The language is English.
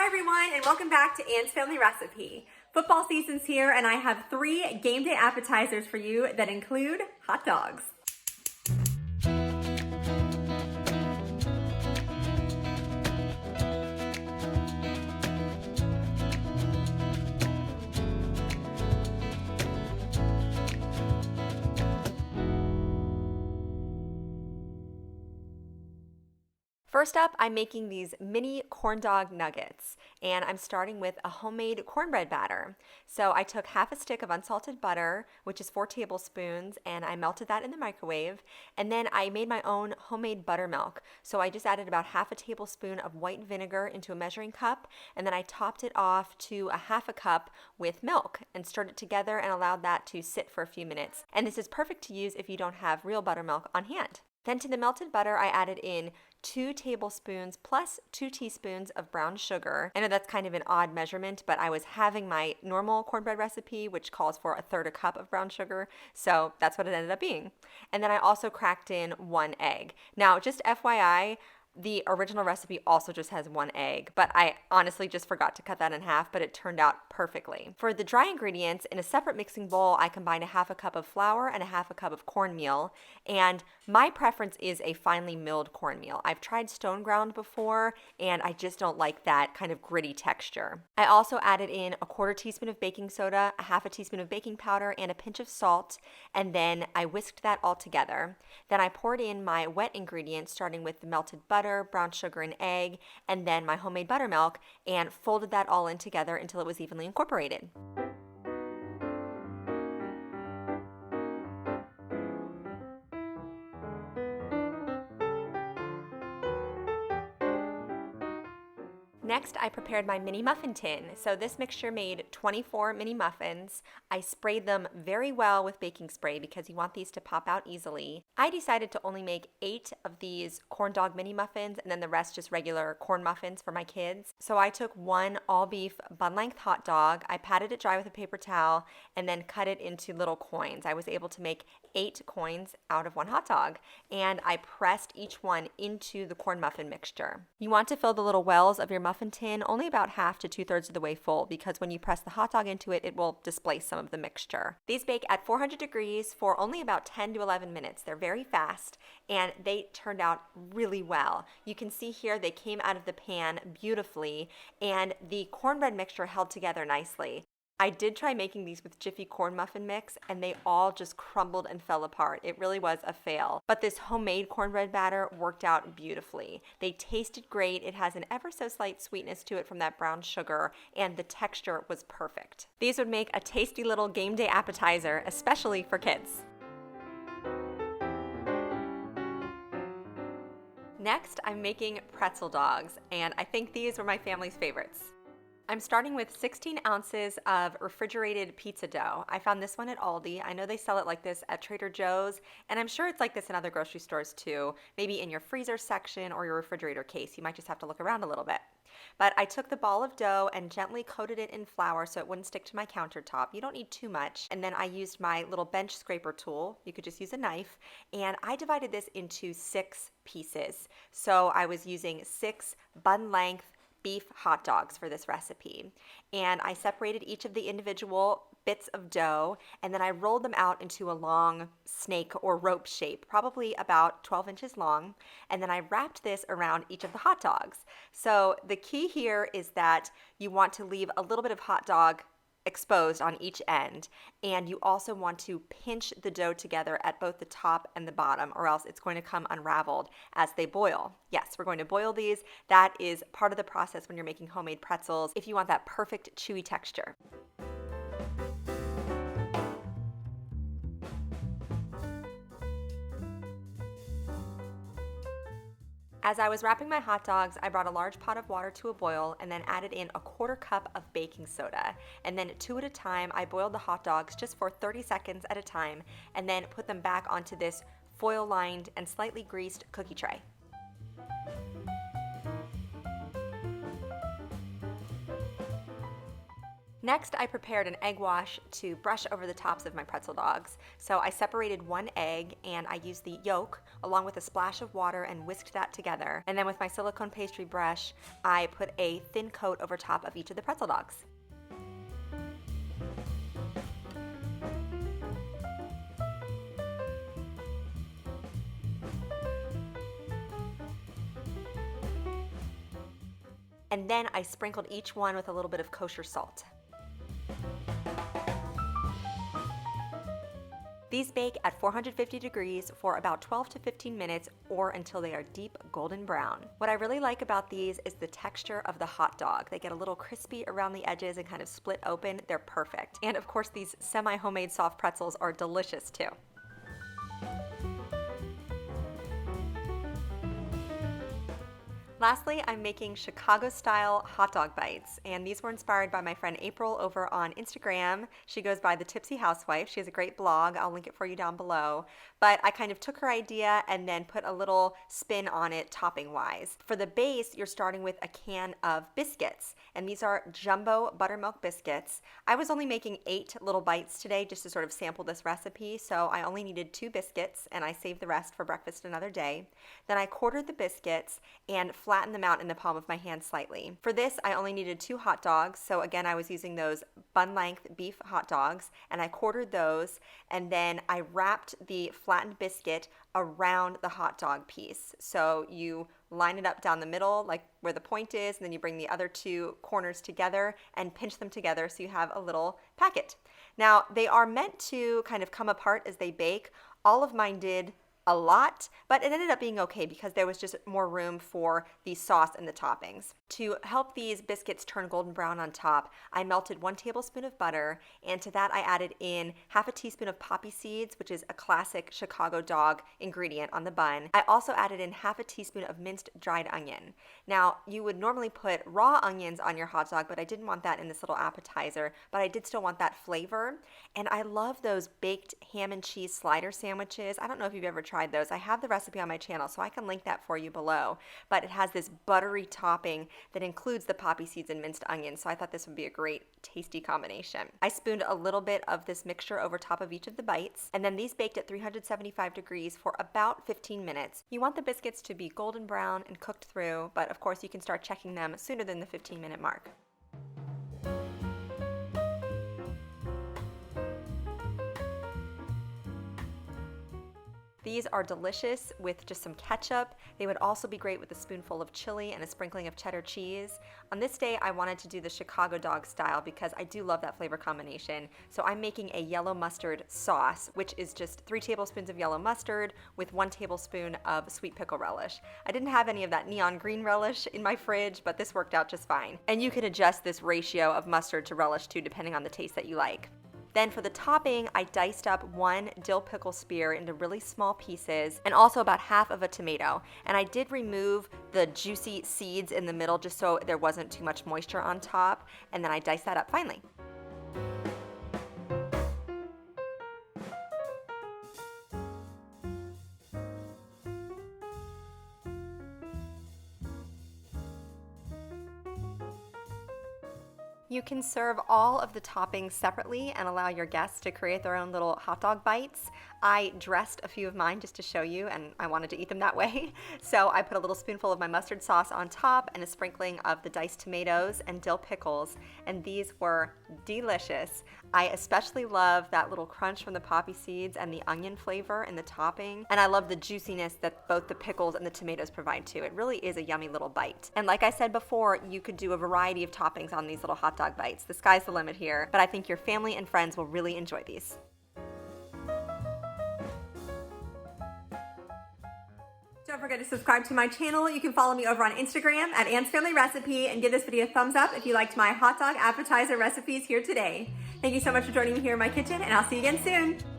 Hi everyone, and welcome back to Anne's Family Recipe. Football season's here, and I have 3 game day appetizers for you that include hot dogs. First up, I'm making these mini corn dog nuggets, and I'm starting with a homemade cornbread batter. So I took half a stick of unsalted butter, which is 4 tablespoons, and I melted that in the microwave. And then I made my own homemade buttermilk. So I just added about half a tablespoon of white vinegar into a measuring cup, and then I topped it off to a half a cup with milk and stirred it together and allowed that to sit for a few minutes. And this is perfect to use if you don't have real buttermilk on hand. Then to the melted butter, I added in 2 tablespoons plus 2 teaspoons of brown sugar. I know that's kind of an odd measurement, but I was having my normal cornbread recipe, which calls for 1/3 cup of brown sugar, so that's what it ended up being. And then I also cracked in 1 egg. Now, just FYI, the original recipe also just has 1 egg, but I honestly just forgot to cut that in half, but it turned out perfectly. For the dry ingredients, in a separate mixing bowl, I combined a half a cup of flour and a half a cup of cornmeal, and my preference is a finely milled cornmeal. I've tried stone ground before, and I just don't like that kind of gritty texture. I also added in a 1/4 teaspoon of baking soda, a half a teaspoon of baking powder, and a pinch of salt, and then I whisked that all together. Then I poured in my wet ingredients, starting with the melted butter, brown sugar, and egg, and then my homemade buttermilk, and folded that all in together until it was evenly incorporated. Next, I prepared my mini muffin tin. So this mixture made 24 mini muffins. I sprayed them very well with baking spray because you want these to pop out easily. I decided to only make 8 of these corn dog mini muffins and then the rest just regular corn muffins for my kids. So I took 1 all-beef bun-length hot dog, I patted it dry with a paper towel, and then cut it into little coins. I was able to make 8 coins out of 1 hot dog, and I pressed each one into the corn muffin mixture. You want to fill the little wells of your muffin tin only about half to 2/3 of the way full, because when you press the hot dog into it, it will displace some of the mixture. These bake at 400 degrees for only about 10 to 11 minutes. They're very fast, and they turned out really well. You can see here they came out of the pan beautifully, and the cornbread mixture held together nicely. I did try making these with Jiffy corn muffin mix, and they all just crumbled and fell apart. It really was a fail. But this homemade cornbread batter worked out beautifully. They tasted great. It has an ever so slight sweetness to it from that brown sugar, and the texture was perfect. These would make a tasty little game day appetizer, especially for kids. Next, I'm making pretzel dogs, and I think these were my family's favorites. I'm starting with 16 ounces of refrigerated pizza dough. I found this one at Aldi. I know they sell it like this at Trader Joe's, and I'm sure it's like this in other grocery stores too, maybe in your freezer section or your refrigerator case. You might just have to look around a little bit. But I took the ball of dough and gently coated it in flour so it wouldn't stick to my countertop. You don't need too much. And then I used my little bench scraper tool. You could just use a knife. And I divided this into 6 pieces. So I was using 6 bun-length beef hot dogs for this recipe. And I separated each of the individual bits of dough, and then I rolled them out into a long snake or rope shape, probably about 12 inches long, and then I wrapped this around each of the hot dogs. So the key here is that you want to leave a little bit of hot dog exposed on each end, and you also want to pinch the dough together at both the top and the bottom, or else it's going to come unraveled as they boil. Yes, we're going to boil these. That is part of the process when you're making homemade pretzels if you want that perfect chewy texture. As I was wrapping my hot dogs, I brought a large pot of water to a boil and then added in a 1/4 cup of baking soda. And then 2 at a time, I boiled the hot dogs just for 30 seconds at a time and then put them back onto this foil-lined and slightly greased cookie tray. Next, I prepared an egg wash to brush over the tops of my pretzel dogs. So I separated one egg and I used the yolk along with a splash of water and whisked that together. And then with my silicone pastry brush, I put a thin coat over top of each of the pretzel dogs. And then I sprinkled each one with a little bit of kosher salt. These bake at 450 degrees for about 12 to 15 minutes or until they are deep golden brown. What I really like about these is the texture of the hot dog. They get a little crispy around the edges and kind of split open. They're perfect. And of course, these semi-homemade soft pretzels are delicious too. Lastly, I'm making Chicago-style hot dog bites, and these were inspired by my friend April over on Instagram. She goes by The Tipsy Housewife. She has a great blog. I'll link it for you down below. But I kind of took her idea and then put a little spin on it topping-wise. For the base, you're starting with a can of biscuits, and these are jumbo buttermilk biscuits. I was only making 8 little bites today just to sort of sample this recipe, so I only needed 2 biscuits, and I saved the rest for breakfast another day. Then I quartered the biscuits and flatten them out in the palm of my hand slightly. For this, I only needed 2 hot dogs, so again, I was using those bun-length beef hot dogs, and I quartered those, and then I wrapped the flattened biscuit around the hot dog piece. So you line it up down the middle, like where the point is, and then you bring the other 2 corners together and pinch them together so you have a little packet. Now, they are meant to kind of come apart as they bake. All of mine did a lot, but it ended up being okay because there was just more room for the sauce and the toppings. To help these biscuits turn golden brown on top, I melted 1 tablespoon of butter, and to that I added in half a teaspoon of poppy seeds, which is a classic Chicago dog ingredient on the bun. I also added in half a teaspoon of minced dried onion. Now, you would normally put raw onions on your hot dog, but I didn't want that in this little appetizer, but I did still want that flavor. And I love those baked ham and cheese slider sandwiches. I don't know if you've ever tried those. I have the recipe on my channel, so I can link that for you below. But it has this buttery topping that includes the poppy seeds and minced onions, so I thought this would be a great tasty combination. I spooned a little bit of this mixture over top of each of the bites, and then these baked at 375 degrees for about 15 minutes. You want the biscuits to be golden brown and cooked through, but of course you can start checking them sooner than the 15-minute mark. These are delicious with just some ketchup. They would also be great with a spoonful of chili and a sprinkling of cheddar cheese. On this day, I wanted to do the Chicago dog style because I do love that flavor combination. So I'm making a yellow mustard sauce, which is just 3 tablespoons of yellow mustard with 1 tablespoon of sweet pickle relish. I didn't have any of that neon green relish in my fridge, but this worked out just fine. And you can adjust this ratio of mustard to relish too, depending on the taste that you like. Then for the topping, I diced up 1 dill pickle spear into really small pieces and also about half of a tomato. And I did remove the juicy seeds in the middle just so there wasn't too much moisture on top. And then I diced that up finely. You can serve all of the toppings separately and allow your guests to create their own little hot dog bites. I dressed a few of mine just to show you, and I wanted to eat them that way. So I put a little spoonful of my mustard sauce on top and a sprinkling of the diced tomatoes and dill pickles, and these were delicious. I especially love that little crunch from the poppy seeds and the onion flavor in the topping, and I love the juiciness that both the pickles and the tomatoes provide too. It really is a yummy little bite. And like I said before, you could do a variety of toppings on these little hot dog bites. The sky's the limit here, but I think your family and friends will really enjoy these. Don't forget to subscribe to my channel. You can follow me over on Instagram at Ann's Family Recipe and give this video a thumbs up if you liked my hot dog appetizer recipes here today. Thank you so much for joining me here in my kitchen, and I'll see you again soon.